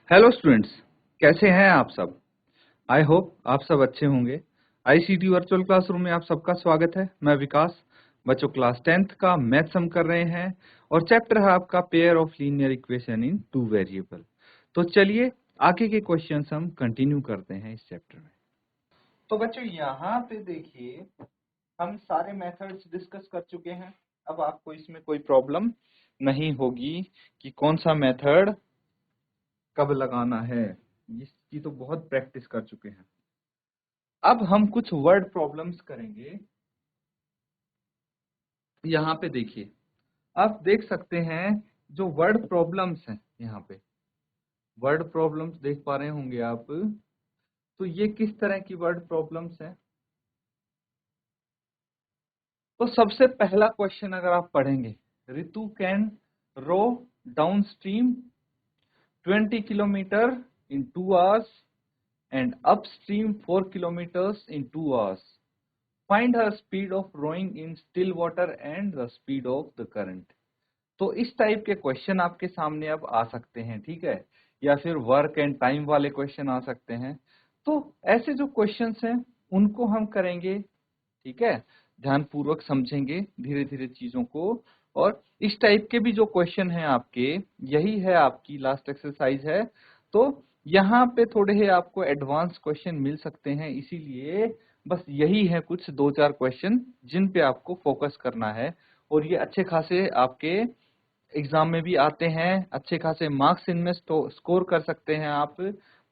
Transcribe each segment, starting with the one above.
Hello students, कैसे हैं आप सब। आई होप आप सब अच्छे होंगे। आईसीटी वर्चुअल क्लासरूम में आप सबका स्वागत है। मैं विकास। बच्चों, क्लास 10th का मैथ्स हम कर रहे हैं और चैप्टर है आपका pair of linear equation in two variable. तो चलिए आगे के क्वेश्चंस हम कंटिन्यू करते हैं इस चैप्टर में। तो बच्चों यहाँ पे देखिए, हम सारे मेथड्स डिस्कस कर चुके हैं। अब आपको इसमें कोई प्रॉब्लम नहीं होगी कि कौन सा मेथड कब लगाना है, इसकी तो बहुत प्रैक्टिस कर चुके हैं। अब हम कुछ वर्ड प्रॉब्लम्स करेंगे। यहाँ पे देखिए, आप देख सकते हैं जो वर्ड प्रॉब्लम्स हैं, यहाँ पे वर्ड प्रॉब्लम्स देख पा रहे होंगे आप। तो ये किस तरह की वर्ड प्रॉब्लम्स हैं। तो सबसे पहला क्वेश्चन अगर आप पढ़ेंगे, Ritu can row downstream 20 kilometre in 2 hours and upstream 4 kilometers in 2 hours. Find her speed of rowing in still water and the speed of the current. तो इस टाइप के क्वेश्चन आपके सामने अब आ सकते हैं, ठीक है, या फिर वर्क एंड टाइम वाले क्वेश्चन आ सकते हैं। तो ऐसे जो क्वेश्चंस हैं उनको हम करेंगे, ठीक है, ध्यानपूर्वक समझेंगे धीरे धीरे चीजों को। और इस टाइप के भी जो क्वेश्चन हैं आपके, यही है आपकी लास्ट एक्सरसाइज है। तो यहाँ पे थोड़े ही आपको एडवांस क्वेश्चन मिल सकते हैं, इसीलिए बस यही है कुछ 2-4 क्वेश्चन जिन पे आपको फोकस करना है। और ये अच्छे खासे आपके एग्जाम में भी आते हैं, अच्छे खासे मार्क्स इनमें स्कोर कर सकते हैं आप।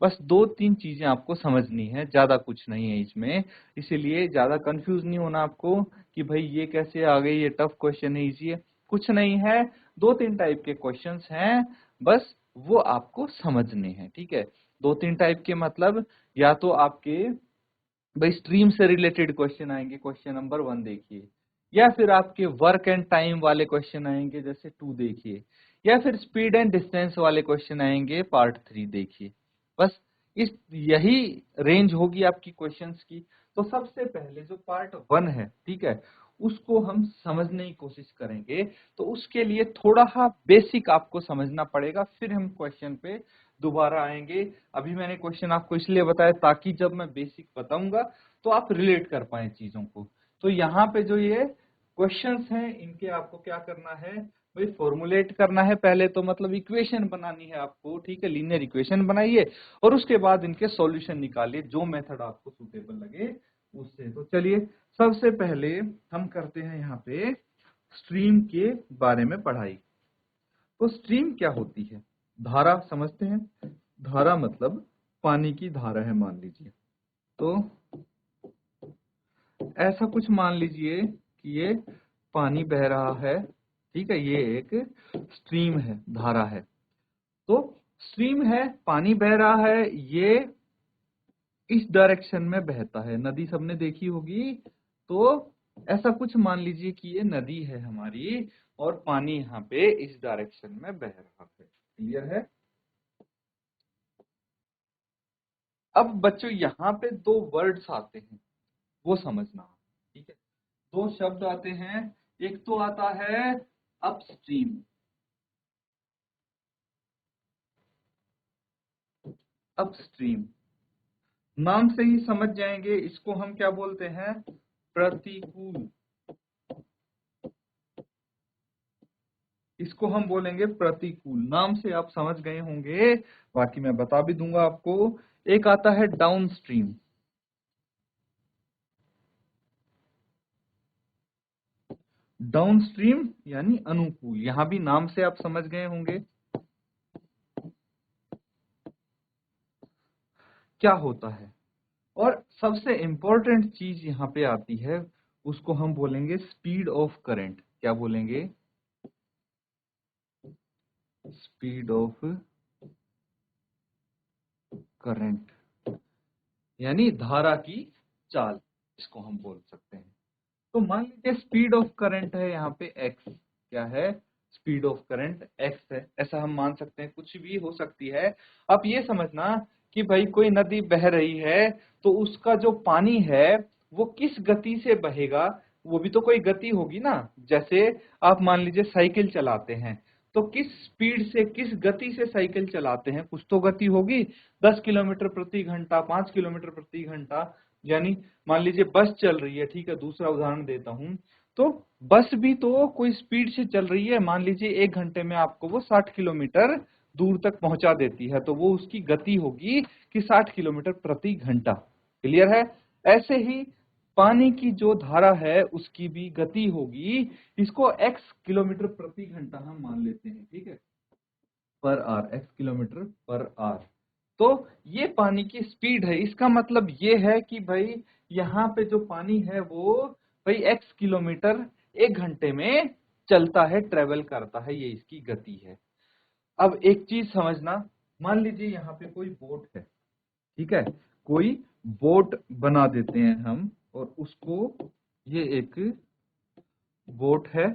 बस 2-3 चीजें आपको समझनी है, ज्यादा कुछ नहीं है इसमें। इसीलिए ज्यादा कंफ्यूज नहीं होना आपको कि भाई ये कैसे आ गई, ये टफ क्वेश्चन है, इजी है, कुछ नहीं है। 2-3 टाइप के क्वेश्चंस हैं, बस वो आपको समझने हैं, ठीक है। 2-3 टाइप के मतलब, या तो आपके भाई स्ट्रीम से रिलेटेड क्वेश्चन आएंगे, क्वेश्चन नंबर 1 देखिए, या फिर आपके वर्क एंड टाइम वाले क्वेश्चन आएंगे जैसे 2 देखिए, या फिर स्पीड एंड डिस्टेंस वाले क्वेश्चन आएंगे पार्ट 3 देखिए। बस इस यही रेंज होगी आपकी क्वेश्चंस की। तो सबसे पहले जो पार्ट 1 है, ठीक है, उसको हम समझने की कोशिश करेंगे। तो उसके लिए थोड़ा सा बेसिक आपको समझना पड़ेगा, फिर हम क्वेश्चन पे दोबारा आएंगे। अभी मैंने क्वेश्चन आपको इसलिए बताया ताकि जब मैं बेसिक बताऊंगा तो आप रिलेट कर पाए चीजों को। तो यहाँ पे जो ये क्वेश्चंस हैं, इनके आपको क्या करना है भाई, फॉर्मुलेट करना है पहले तो, मतलब इक्वेशन बनानी है आपको, ठीक है। लीनियर इक्वेशन बनाइए और उसके बाद इनके सॉल्यूशन निकालिए, जो मेथड आपको सुटेबल लगे उससे। तो चलिए सबसे पहले हम करते हैं यहाँ पे स्ट्रीम के बारे में पढ़ाई। तो स्ट्रीम क्या होती है, धारा समझते हैं। धारा मतलब पानी की धारा है, मान लीजिए। तो ऐसा कुछ मान लीजिए कि ये पानी बह रहा है, ठीक है, ये एक स्ट्रीम है, धारा है। तो स्ट्रीम है, पानी बह रहा है, ये इस डायरेक्शन में बहता है। नदी सबने देखी होगी। तो ऐसा कुछ मान लीजिए कि ये नदी है हमारी और पानी यहाँ पे इस डायरेक्शन में बह रहा है। क्लियर है। अब बच्चों यहाँ पे 2 वर्ड्स आते हैं, वो समझना, ठीक है। 2 शब्द आते हैं, एक तो आता है अपस्ट्रीम। अपस्ट्रीम नाम से ही समझ जाएंगे, इसको हम क्या बोलते हैं, प्रतिकूल। इसको हम बोलेंगे प्रतिकूल, नाम से आप समझ गए होंगे, बाकी मैं बता भी दूंगा आपको। एक आता है डाउनस्ट्रीम। डाउनस्ट्रीम यानी अनुकूल, यहां भी नाम से आप समझ गए होंगे क्या होता है। और सबसे इंपॉर्टेंट चीज यहाँ पे आती है, उसको हम बोलेंगे स्पीड ऑफ करंट। क्या बोलेंगे, स्पीड ऑफ करंट यानी धारा की चाल, इसको हम बोल सकते हैं। तो मान लीजिए स्पीड ऑफ करंट है यहाँ पे x, क्या है, स्पीड ऑफ करंट x है, ऐसा हम मान सकते हैं, कुछ भी हो सकती है। आप ये समझना कि भाई कोई नदी बह रही है तो उसका जो पानी है वो किस गति से बहेगा, वो भी तो कोई गति होगी ना। जैसे आप मान लीजिए साइकिल चलाते हैं, तो किस स्पीड से, किस गति से साइकिल चलाते हैं, कुछ तो गति होगी। 10 किलोमीटर प्रति घंटा, 5 किलोमीटर प्रति घंटा, यानी मान लीजिए बस चल रही है, ठीक है, दूसरा उदाहरण देता हूं, तो बस भी तो कोई स्पीड से चल रही है। मान लीजिए 1 घंटे में आपको वो 60 किलोमीटर दूर तक पहुंचा देती है, तो वो उसकी गति होगी कि 60 किलोमीटर प्रति घंटा। क्लियर है? ऐसे ही पानी की जो धारा है उसकी भी गति होगी, इसको x किलोमीटर प्रति घंटा हम मान लेते हैं, ठीक है, per hour, x kilometre per our. तो ये पानी की स्पीड है। इसका मतलब ये है कि भाई यहाँ पे जो पानी है वो भाई x किलोमीटर 1 घंटे में चलता है, ट्रेवल करता है, ये इसकी गति है। अब एक चीज समझना, मान लीजिए यहाँ पे कोई बोट है, ठीक है, कोई बोट बना देते हैं हम, और उसको, ये एक बोट है,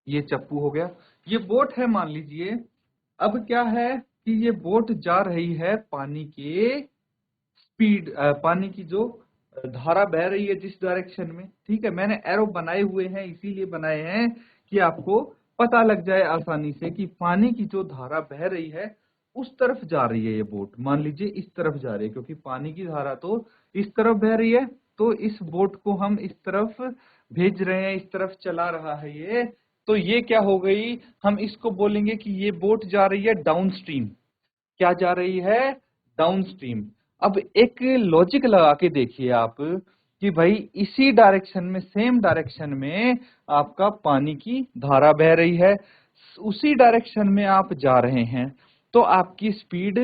ये चप्पू हो गया, ये बोट है मान लीजिए। अब क्या है कि ये बोट जा रही है पानी के स्पीड, पानी की जो धारा बह रही है जिस डायरेक्शन में, ठीक है, मैंने एरो बनाए हुए हैं, इसीलिए बनाए हैं कि आपको पता लग जाए आसानी से कि पानी की जो धारा बह रही है उस तरफ जा रही है ये बोट। मान लीजिए इस तरफ जा रही है, क्योंकि पानी की धारा तो इस तरफ बह रही है, तो इस बोट को हम इस तरफ भेज रहे हैं, इस तरफ चला रहा है ये। तो ये क्या हो गई, हम इसको बोलेंगे कि ये बोट जा रही है डाउन स्ट्रीम। क्या जा रही है? Down stream. अब एक लॉजिक लगा के देखिए आप कि भाई इसी डायरेक्शन में, सेम डायरेक्शन में आपका पानी की धारा बह रही है, उसी डायरेक्शन में आप जा रहे हैं, तो आपकी स्पीड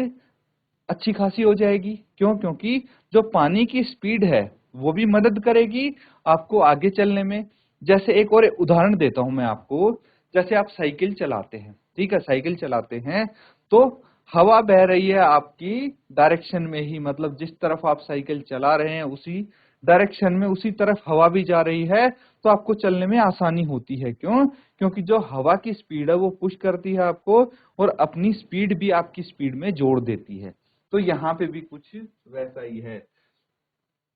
अच्छी खासी हो जाएगी। क्यों? क्योंकि जो पानी की स्पीड है वो भी मदद करेगी आपको आगे चलने में। जैसे एक और उदाहरण देता हूं मैं आपको, जैसे आप साइकिल चलाते हैं, ठीक है, साइकिल चलाते हैं तो हवा बह रही है आपकी डायरेक्शन में ही, मतलब जिस तरफ आप साइकिल चला रहे हैं उसी डायरेक्शन में, उसी तरफ हवा भी जा रही है, तो आपको चलने में आसानी होती है। क्यों? क्योंकि जो हवा की स्पीड है वो पुश करती है आपको, और अपनी स्पीड भी आपकी स्पीड में जोड़ देती है। तो यहाँ पे भी कुछ वैसा ही है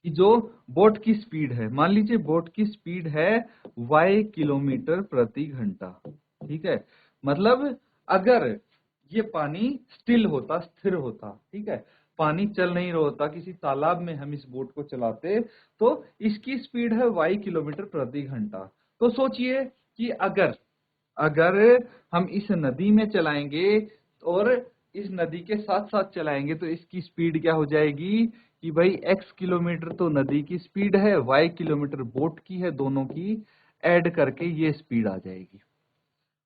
कि जो बोट की स्पीड है, मान लीजिए बोट की स्पीड है y किलोमीटर प्रति घंटा, ठीक है, मतलब अगर ये पानी स्टिल होता, स्थिर होता, ठीक है, पानी चल नहीं रहा होता, किसी तालाब में हम इस बोट को चलाते, तो इसकी स्पीड है y किलोमीटर प्रति घंटा। तो सोचिए कि अगर अगर हम इस नदी में चलाएंगे और इस नदी के साथ साथ चलाएंगे, तो इसकी स्पीड क्या हो जाएगी कि भाई x किलोमीटर तो नदी की स्पीड है, y किलोमीटर बोट की है, दोनों की ऐड करके ये स्पीड आ जाएगी।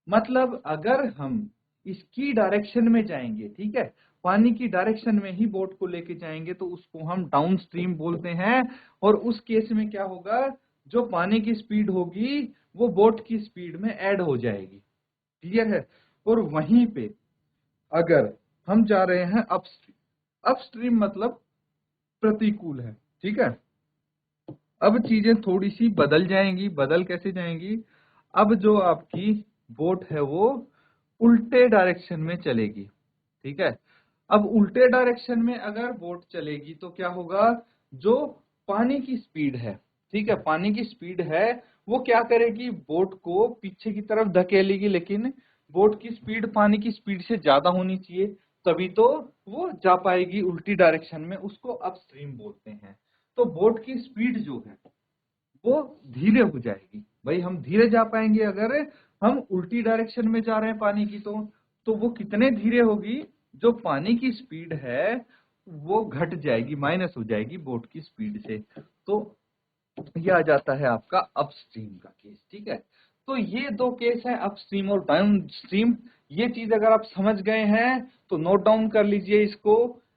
मतलब अगर हम इसकी डायरेक्शन में जाएंगे, ठीक है, पानी की डायरेक्शन में ही बोट को लेके जाएंगे, तो उसको हम डाउन स्ट्रीम बोलते हैं। और उस केस में क्या होगा, जो पानी की स्पीड होगी वो बोट की स्पीड में ऐड हो जाएगी। क्लियर है? और वहीं पे अगर हम जा रहे हैं अपस्ट्रीम, अपस्ट्रीम मतलब प्रतिकूल है, ठीक है, अब चीजें थोड़ी सी बदल जाएंगी। बदल कैसे जाएंगी? अब जो आपकी बोट है वो उल्टे डायरेक्शन में चलेगी, ठीक है। अब उल्टे डायरेक्शन में अगर बोट चलेगी तो क्या होगा, जो पानी की स्पीड है, ठीक है, पानी की स्पीड है, वो क्या करेगी, बोट को पीछे की तरफ धकेलेगी, लेकिन बोट की स्पीड पानी की स्पीड से ज्यादा होनी चाहिए, तभी तो वो जा पाएगी उल्टी डायरेक्शन में, उसको अपस्ट्रीम बोलते हैं। तो बोट की स्पीड जो है वो धीरे हो जाएगी। भाई हम धीरे जा पाएंगे अगर हम उल्टी डायरेक्शन में जा रहे हैं पानी की, तो वो कितने धीरे होगी, जो पानी की स्पीड है वो घट जाएगी, माइनस हो जाएगी बोट की स्पीड से। तो ये आ जाता है आपका अपस्ट्रीम का केस, ठीक है। तो ये दो केस है, अपस्ट्रीम और डाउन स्ट्रीम। ये चीज अगर आप समझ गए हैं तो नोट डाउन कर लीजिए इसको,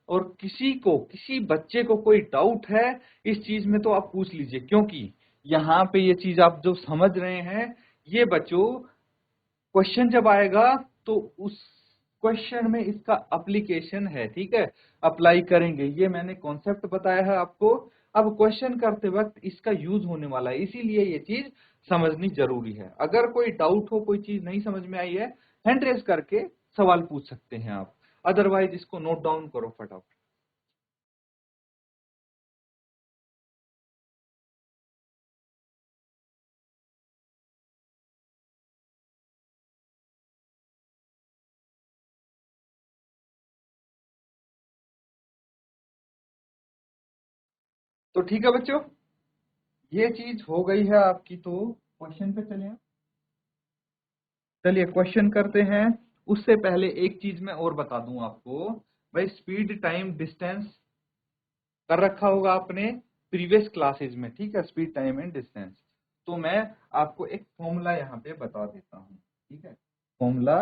और किसी बच्चे को कोई डाउट है इस चीज में तो आप पूछ लीजिए, क्योंकि यहाँ पे ये चीज आप जो समझ रहे हैं, ये बच्चों क्वेश्चन जब आएगा तो उस क्वेश्चन में इसका एप्लीकेशन है, ठीक है, अप्लाई करेंगे। ये मैंने कॉन्सेप्ट बताया है आपको, अब क्वेश्चन करते वक्त इसका यूज होने वाला है, इसीलिए ये चीज समझनी जरूरी है। अगर कोई डाउट हो, कोई चीज नहीं समझ में आई है, हैंड रेस करके सवाल पूछ सकते हैं आप, अदरवाइज इसको नोट डाउन करो फटाफट। तो ठीक है बच्चों, ये चीज हो गई है आपकी। तो क्वेश्चन पे चलिए क्वेश्चन करते हैं। उससे पहले एक चीज मैं और बता दूं आपको, भाई स्पीड टाइम डिस्टेंस कर रखा होगा आपने प्रीवियस क्लासेस में, ठीक है, स्पीड टाइम एंड डिस्टेंस। तो मैं आपको एक फॉर्मूला यहाँ पे बता देता हूँ, ठीक है। फॉर्मूला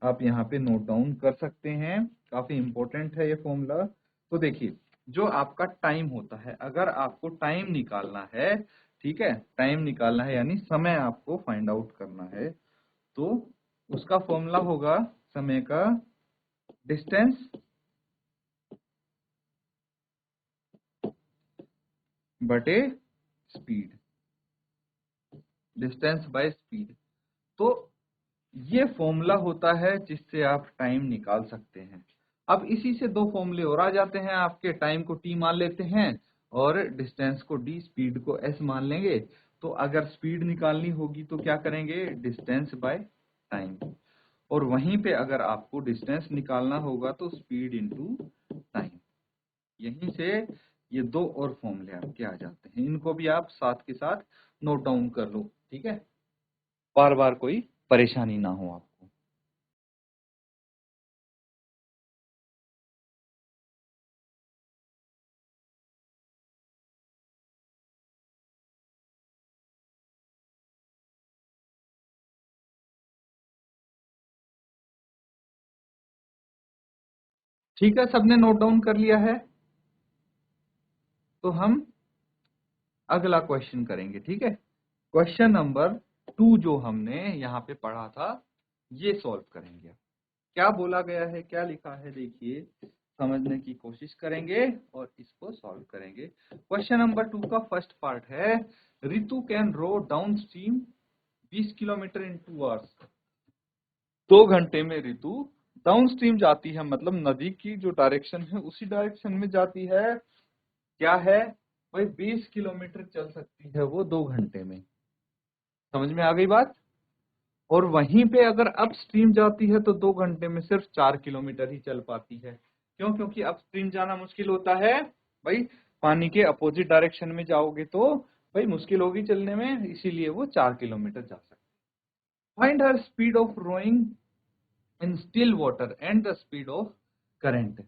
आप यहाँ पे नोट डाउन कर सकते हैं, काफी इंपॉर्टेंट है ये फॉर्मूला। तो देखिए, जो आपका टाइम होता है, अगर आपको टाइम निकालना है, ठीक है, टाइम निकालना है यानी समय आपको फाइंड आउट करना है, तो उसका फॉर्मूला होगा समय का डिस्टेंस बटे स्पीड, डिस्टेंस बाय स्पीड। तो ये फॉर्मूला होता है जिससे आप टाइम निकाल सकते हैं। अब इसी से दो फॉर्मूले और आ जाते हैं आपके, टाइम को टी मान लेते हैं और डिस्टेंस को डी, स्पीड को एस मान लेंगे। तो अगर स्पीड निकालनी होगी तो क्या करेंगे, डिस्टेंस बाय टाइम। और वहीं पे अगर आपको डिस्टेंस निकालना होगा तो स्पीड इनटू टाइम। यहीं से ये दो और फॉर्मूले आपके आ जाते हैं, इनको भी आप साथ के साथ नोट डाउन कर लो, ठीक है, बार बार कोई परेशानी ना हो आपको। ठीक है, सबने नोट डाउन कर लिया है, तो हम अगला क्वेश्चन करेंगे, ठीक है। क्वेश्चन नंबर 2 जो हमने यहाँ पे पढ़ा था, ये सॉल्व करेंगे। क्या बोला गया है, क्या लिखा है, देखिए, समझने की कोशिश करेंगे और इसको सॉल्व करेंगे। क्वेश्चन नंबर 2 का फर्स्ट पार्ट है, Ritu can row downstream 20 kilometre in 2 hours. 2 घंटे में रितु डाउन स्ट्रीम जाती है, मतलब नदी की जो डायरेक्शन है उसी डायरेक्शन में जाती है। क्या है भाई, 20 किलोमीटर चल सकती है वो 2 घंटे में। समझ में आ गई बात। और वहीं पे अगर अप स्ट्रीम जाती है तो 2 घंटे में सिर्फ 4 किलोमीटर ही चल पाती है। क्यों, क्योंकि अप स्ट्रीम जाना मुश्किल होता है भाई, पानी के अपोजिट डायरेक्शन में जाओगे तो भाई मुश्किल होगी चलने में, इसीलिए वो 4 किलोमीटर जा सकती है। Find her speed of rowing in still water and the speed of current.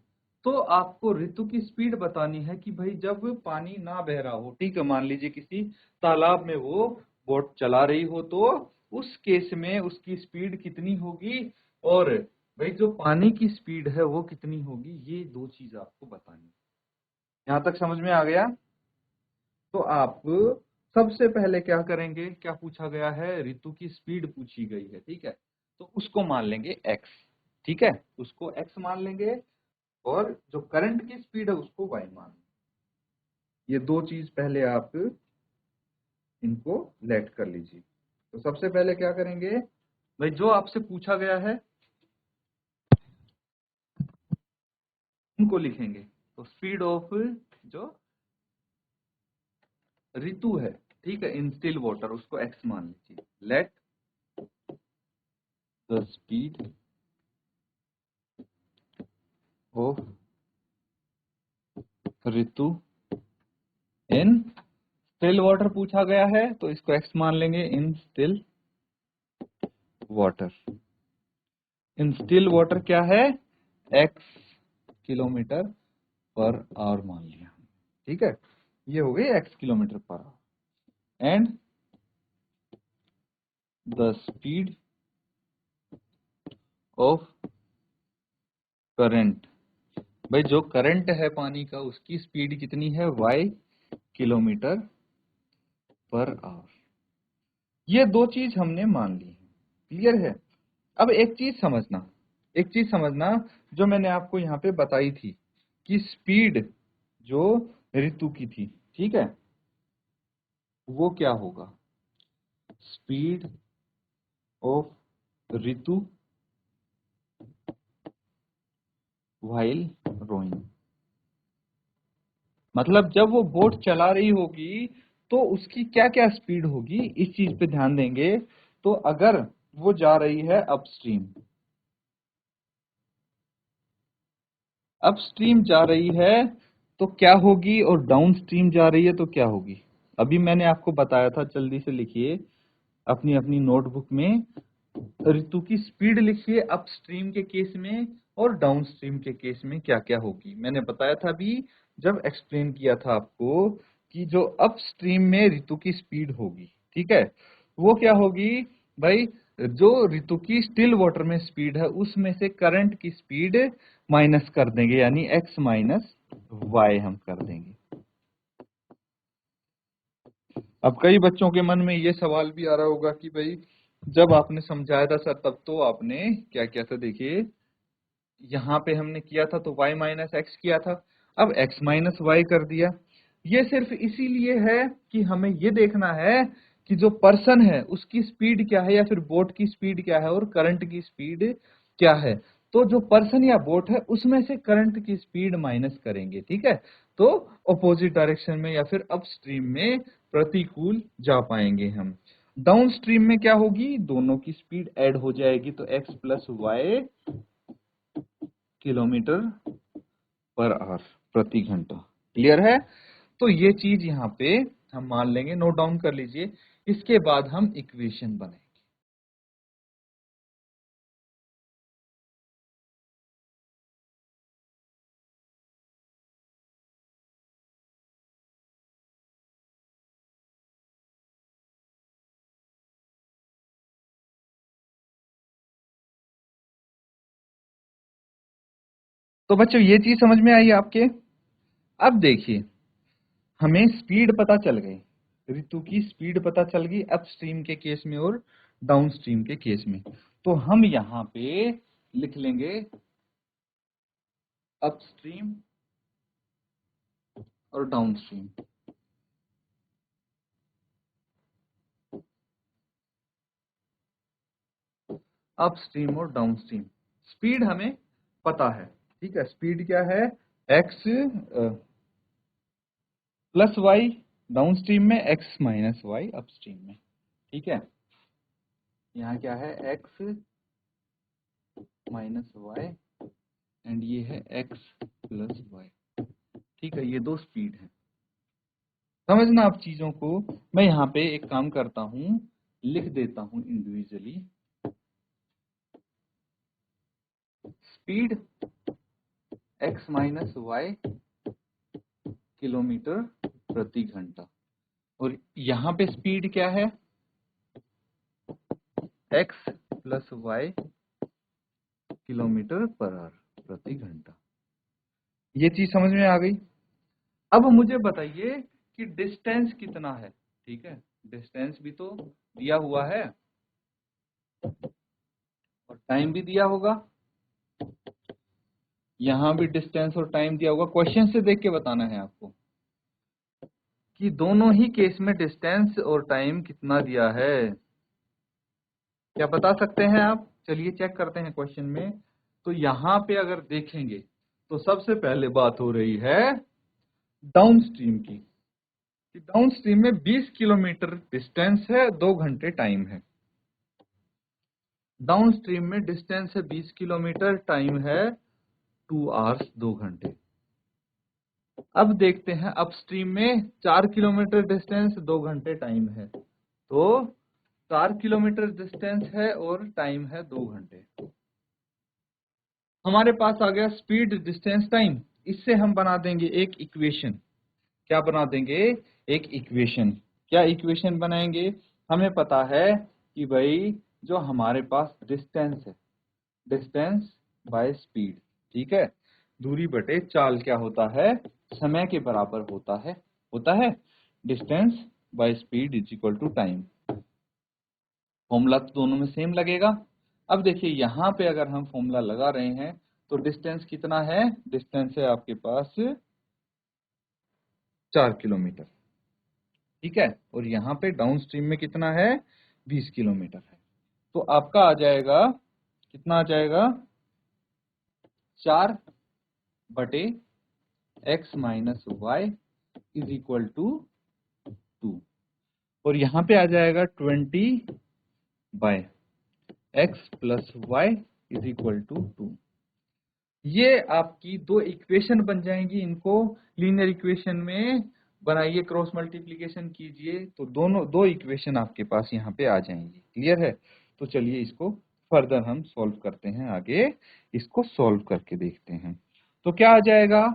तो आपको ऋतु की स्पीड बतानी है कि भाई जब पानी ना बह रहा हो, ठीक है, मान लीजिए किसी तालाब में वो बोट चला रही हो, तो उस केस में उसकी स्पीड कितनी होगी और भाई जो पानी की स्पीड है वो कितनी होगी, ये दो चीज आपको बतानी है। यहां तक समझ में आ गया। तो आप सबसे पहले क्या करेंगे, क्या पूछा गया है, ऋतु की स्पीड पूछी गई है, ठीक है, तो उसको मान लेंगे x, ठीक है, उसको x मान लेंगे और जो करंट की स्पीड है उसको y मान लेंगे। ये दो चीज पहले आप इनको लेट कर लीजिए। तो सबसे पहले क्या करेंगे भाई, जो आपसे पूछा गया है उनको लिखेंगे। तो स्पीड ऑफ जो ऋतु है, ठीक है, इन स्टिल वाटर, उसको x मान लीजिए। Let the speed of Ritu in still water पूछा गया है, तो इसको x मान लेंगे, इन स्टिल वाटर। इन स्टिल वाटर क्या है, x किलोमीटर पर आवर मान लिया, ठीक है, ये हो गई x kilometre per our. And the speed of current, भाई जो करंट है पानी का उसकी स्पीड कितनी है, y किलोमीटर पर आवर। ये दो चीज हमने मान ली है, क्लियर है। अब एक चीज समझना, एक चीज समझना, जो मैंने आपको यहाँ पे बताई थी कि स्पीड जो ऋतु की थी, ठीक है, वो क्या होगा, speed of Ritu while rowing. मतलब जब वो बोट चला रही होगी तो उसकी क्या क्या स्पीड होगी, इस चीज पे ध्यान देंगे। तो अगर वो जा रही है अपस्ट्रीम, अपस्ट्रीम जा रही है, तो क्या होगी, और डाउन स्ट्रीम जा रही है तो क्या होगी। अभी मैंने आपको बताया था, जल्दी से लिखिए अपनी अपनी नोटबुक में, ऋतु की स्पीड लिखिए अपस्ट्रीम के केस में और डाउनस्ट्रीम के केस में क्या क्या होगी। मैंने बताया था अभी जब एक्सप्लेन किया था आपको कि जो अपस्ट्रीम में ऋतु की स्पीड होगी, ठीक है, वो क्या होगी भाई, जो ऋतु की स्टिल वाटर में स्पीड है उसमें से करंट की स्पीड माइनस कर देंगे, यानी x माइनस वाई हम कर देंगे। अब कई बच्चों के मन में ये सवाल भी आ रहा होगा कि भाई जब आपने समझाया था सर तब तो आपने क्या किया था, देखिए यहाँ पे हमने किया था तो y माइनस एक्स किया था, अब x माइनस वाई कर दिया। ये सिर्फ इसीलिए है कि हमें ये देखना है कि जो पर्सन है उसकी स्पीड क्या है या फिर बोट की स्पीड क्या है और करंट की स्पीड क्या है। तो जो पर्सन या बोट है उसमें से करंट की स्पीड माइनस करेंगे, ठीक है, तो ऑपोजिट डायरेक्शन में या फिर अपस्ट्रीम में प्रतिकूल जा पाएंगे हम। डाउन स्ट्रीम में क्या होगी, दोनों की स्पीड ऐड हो जाएगी, तो x plus Y kilometre per hour, प्रति घंटा। क्लियर है। तो ये चीज यहाँ पे हम मान लेंगे, नोट डाउन कर लीजिए। इसके बाद हम इक्वेशन बनाएंगे। तो बच्चों ये चीज समझ में आई आपके। अब देखिए हमें स्पीड पता चल गई, ऋतु की स्पीड पता चल गई अपस्ट्रीम के केस में और डाउनस्ट्रीम के केस में। तो हम यहाँ पे लिख लेंगे अपस्ट्रीम और डाउनस्ट्रीम। अपस्ट्रीम और डाउनस्ट्रीम स्पीड हमें पता है, ठीक है, स्पीड क्या है, x प्लस वाई डाउनस्ट्रीम में, x माइनस वाई अपस्ट्रीम में, ठीक है। यहाँ क्या है, x माइनस वाई एंड ये है x प्लस वाई, ठीक है, ये दो स्पीड है। समझना आप चीजों को। मैं यहाँ पे एक काम करता हूँ, लिख देता हूँ individually, speed x minus Y kilometre प्रति घंटा, और यहाँ पे स्पीड क्या है, x plus Y kilometre per hour प्रति घंटा। ये चीज समझ में आ गई। अब मुझे बताइए कि डिस्टेंस कितना है, ठीक है, डिस्टेंस भी तो दिया हुआ है और टाइम भी दिया होगा। यहाँ भी डिस्टेंस और टाइम दिया होगा। क्वेश्चन से देख के बताना है आपको कि दोनों ही केस में डिस्टेंस और टाइम कितना दिया है। क्या बता सकते हैं आप, चलिए चेक करते हैं क्वेश्चन में। तो यहाँ पे अगर देखेंगे तो सबसे पहले बात हो रही है डाउन स्ट्रीम की, कि डाउन स्ट्रीम में 20 किलोमीटर डिस्टेंस है, 2 घंटे टाइम है। डाउन स्ट्रीम में डिस्टेंस है 20 किलोमीटर, टाइम है 2 आवर्स 2 घंटे। अब देखते हैं अपस्ट्रीम में 4 किलोमीटर डिस्टेंस, 2 घंटे टाइम है, तो 4 किलोमीटर डिस्टेंस है और टाइम है 2 घंटे। हमारे पास आ गया स्पीड डिस्टेंस टाइम। इससे हम बना देंगे एक इक्वेशन। क्या बना देंगे, एक इक्वेशन। क्या इक्वेशन बनाएंगे, हमें पता है कि भाई जो हमारे पास डिस्टेंस है, डिस्टेंस बाय स्पीड, ठीक है, दूरी बटे चाल क्या होता है, समय के बराबर होता है distance by speed is equal to time. Formula तो दोनों में सेम लगेगा। अब देखिए यहाँ पे अगर हम फॉर्मूला लगा रहे हैं तो डिस्टेंस कितना है, डिस्टेंस है आपके पास 4 किलोमीटर, ठीक है, और यहाँ पे डाउन स्ट्रीम में कितना है, 20 किलोमीटर है। तो आपका आ जाएगा, कितना आ जाएगा, 4 बटे x minus Y is equal to 2, और यहाँ पे आ जाएगा 20 by x plus Y is equal to 2। ये आपकी दो इक्वेशन बन जाएंगी, इनको लीनियर इक्वेशन में बनाइए, क्रॉस मल्टीप्लिकेशन कीजिए तो दोनों दो इक्वेशन आपके पास यहाँ पे आ जाएंगी। क्लियर है? तो चलिए इसको फर्दर हम सॉल्व करते हैं, आगे इसको सॉल्व करके देखते हैं। तो क्या आ जाएगा,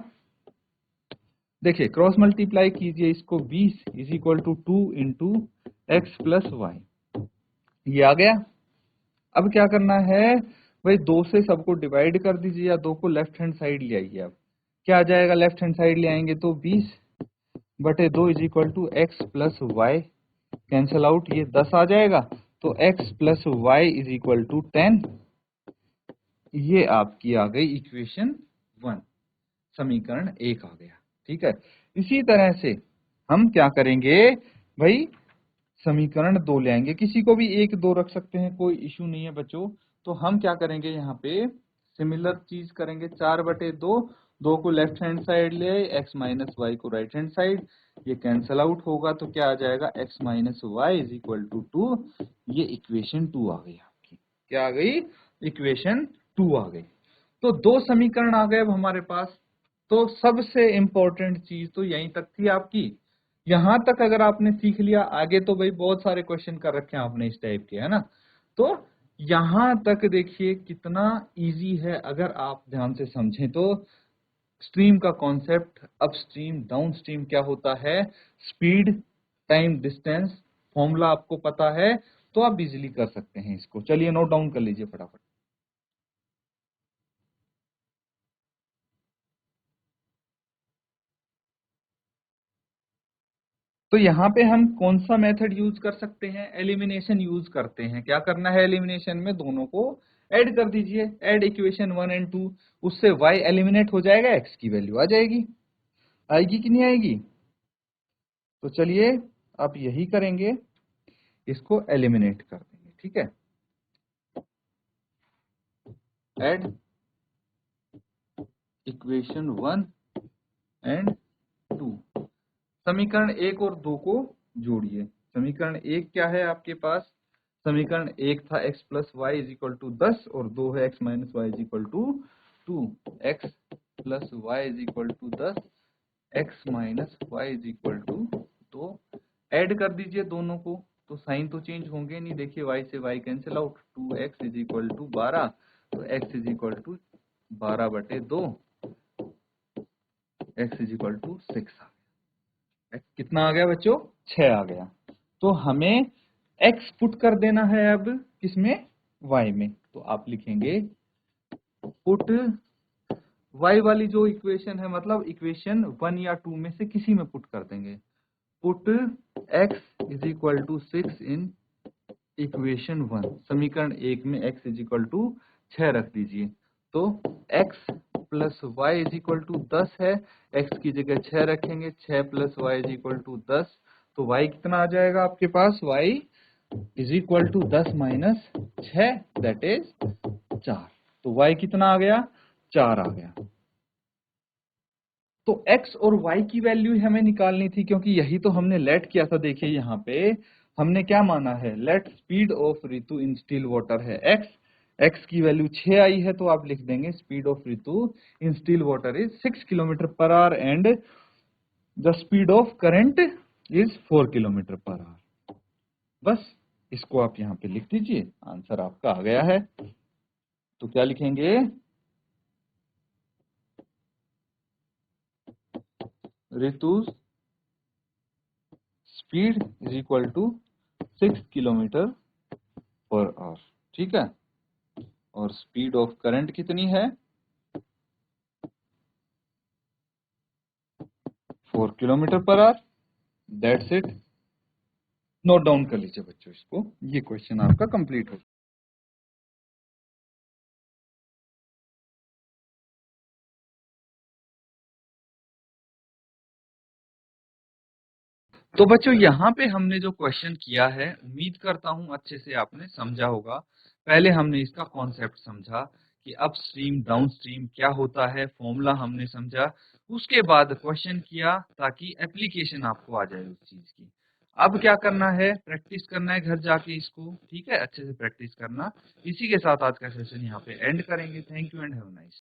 देखिए क्रॉस मल्टीप्लाई कीजिए इसको, 20 is equal to 2 into X plus Y, ये आ गया। अब क्या करना है भाई, 2 से सबको डिवाइड कर दीजिए या 2 को लेफ्ट हैंड साइड ले आइए। अब क्या आ जाएगा, लेफ्ट हैंड साइड ले आएंगे तो 20 बटे 2 is equal to X plus Y, cancel out, ये 10 आ जाएगा। तो x plus Y is equal to 10, ये आपकी आ गई इक्वेशन 1, समीकरण 1 आ गया। ठीक है, इसी तरह से हम क्या करेंगे भाई, समीकरण 2 ले आएंगे, किसी को भी 1 2 रख सकते हैं, कोई इशू नहीं है बच्चों। तो हम क्या करेंगे, यहाँ पे सिमिलर चीज करेंगे, 4 बटे 2, 2 को लेफ्ट हैंड साइड ले आए, x माइनस वाई को राइट हैंड साइड, ये कैंसल आउट होगा तो क्या आ जाएगा, x minus Y is equal to 2, ये इक्वेशन 2 आ गई आपकी। क्या आ गई, इक्वेशन 2 आ गई। तो दो समीकरण आ गए अब हमारे पास। तो सबसे इंपॉर्टेंट चीज तो यहीं तक थी आपकी, यहां तक अगर आपने सीख लिया, आगे तो भाई बहुत सारे क्वेश्चन कर रखे हैं आपने इस टाइप के, है ना। तो यहां तक देखिए कितना इजी है, अगर आप ध्यान से समझें तो। स्ट्रीम का concept, up stream down stream क्या होता है, स्पीड टाइम डिस्टेंस, फॉर्मूला आपको पता है, तो आप इजीली कर सकते हैं इसको। चलिए नोट डाउन कर लीजिए फटाफट। तो यहाँ पे हम कौन सा मेथड यूज कर सकते हैं, एलिमिनेशन यूज करते हैं। क्या करना है एलिमिनेशन में, दोनों को ऐड कर दीजिए, ऐड इक्वेशन 1 एंड 2, उससे y एलिमिनेट हो जाएगा, x की वैल्यू आ जाएगी, आएगी कि नहीं आएगी। तो चलिए आप यही करेंगे, इसको एलिमिनेट कर देंगे। ठीक है, ऐड इक्वेशन 1 एंड 2, समीकरण 1 और 2 को जोड़िए। समीकरण 1 क्या है आपके पास, समीकरण 1 था x plus Y is equal to 10, और 2 है x minus Y is equal to 2, x plus Y is equal to 10, x minus Y is equal to 2, add कर दीजिए दोनों को, तो साइन तो चेंज होंगे नहीं, देखिए y से y cancel out, 2x is equal to 12, तो x इज इक्वल टू 12 बटे 2, x इज इक्वल टू 6, कितना आ गया बच्चों, 6 आ गया। तो हमें x पुट कर देना है अब किसमें, y में। तो आप लिखेंगे पुट y वाली जो इक्वेशन है, मतलब इक्वेशन 1 या 2 में से किसी में पुट कर देंगे। Put x is equal to 6 in equation 1, समीकरण 1 में x इज इक्वल टू 6 रख दीजिए। तो x plus Y is equal to 10 है, x की जगह 6 रखेंगे, 6 plus Y is equal to 10, तो y कितना आ जाएगा आपके पास, y is equal to 10 minus 6, that is 4। तो y कितना आ गया, 4 आ गया। तो x और y की वैल्यू हमें निकालनी थी, क्योंकि यही तो हमने लेट किया था। देखिए यहाँ पे हमने क्या माना है, let speed of Ritu in still water है x की वैल्यू 6 आई है, तो आप लिख देंगे speed of Ritu in still water is 6 kilometre per our and the speed of current is 4 kilometre per our. बस इसको आप यहाँ पे लिख दीजिए, आंसर आपका आ गया है। तो क्या लिखेंगे, ऋतु speed is equal to 6 kilometre per hour. ठीक है, और स्पीड ऑफ करंट कितनी है, 4 kilometre per our, that's it. Note down कर लीजिए बच्चों इसको, ये क्वेश्चन आपका कंप्लीट हो। तो बच्चों यहाँ पे हमने जो क्वेश्चन किया है, उम्मीद करता हूँ अच्छे से आपने समझा होगा। पहले हमने इसका कॉन्सेप्ट समझा कि अप स्ट्रीम डाउन स्ट्रीम क्या होता है, फॉर्मूला हमने समझा, उसके बाद क्वेश्चन किया ताकि एप्लीकेशन आपको आ जाए उस चीज की। अब क्या करना है, प्रैक्टिस करना है घर जाके इसको, ठीक है, अच्छे से प्रैक्टिस करना। इसी के साथ आज का सेशन यहाँ पे एंड करेंगे। Thank you and have a nice.